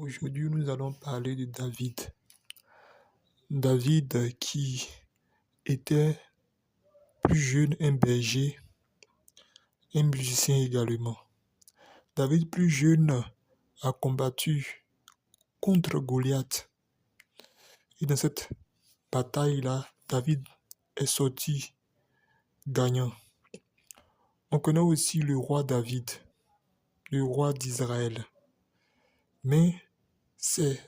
Aujourd'hui, nous allons parler de David. David qui était plus jeune, un berger, un musicien également. David plus jeune a combattu contre Goliath. Et dans cette bataille-là, David est sorti gagnant. On connaît aussi le roi David, le roi d'Israël. Mais c'est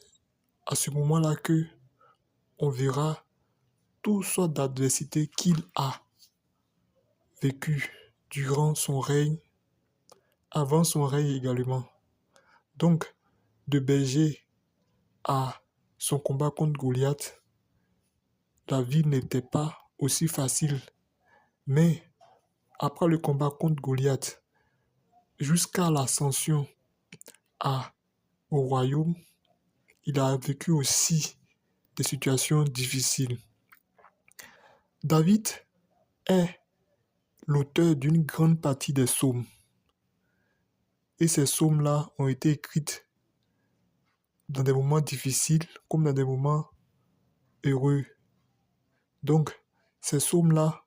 à ce moment-là que on verra toutes sortes d'adversités qu'il a vécues durant son règne, avant son règne également. Donc, de berger à son combat contre Goliath, la vie n'était pas aussi facile. Mais après le combat contre Goliath, jusqu'à l'ascension au royaume, il a vécu aussi des situations difficiles. David est l'auteur d'une grande partie des psaumes. Et ces psaumes-là ont été écrites dans des moments difficiles comme dans des moments heureux. Donc, ces psaumes-là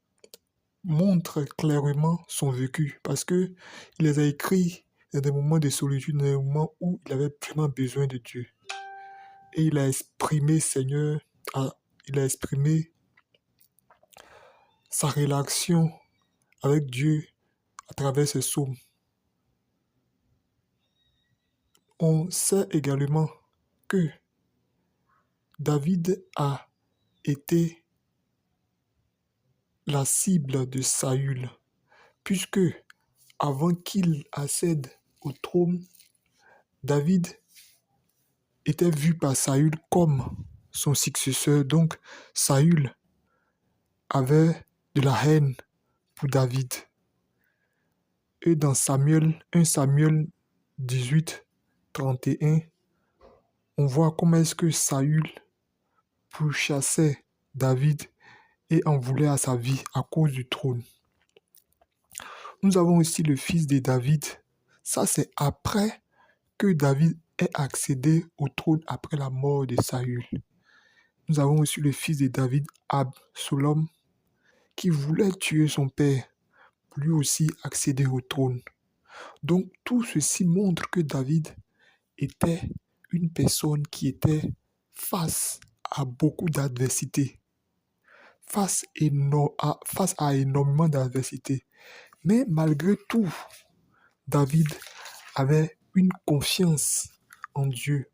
montrent clairement son vécu parce que il les a écrits dans des moments de solitude, dans des moments où il avait vraiment besoin de Dieu. Et il a exprimé, il a exprimé sa relation avec Dieu à travers ces psaumes. On sait également que David a été la cible de Saül, puisque avant qu'il accède au trône, David était vu par Saül comme son successeur. Donc, Saül avait de la haine pour David. Et dans 1 Samuel 18, 31, on voit comment est-ce que Saül pourchassait David et en voulait à sa vie à cause du trône. Nous avons aussi le fils de David. Ça, c'est après que David ait accédé au trône après la mort de Saül. Nous avons aussi le fils de David, Absalom, qui voulait tuer son père, pour lui aussi accéder au trône. Donc, tout ceci montre que David était une personne qui était face à beaucoup d'adversités, face à énormément d'adversités. Mais malgré tout, David avait une confiance en Dieu,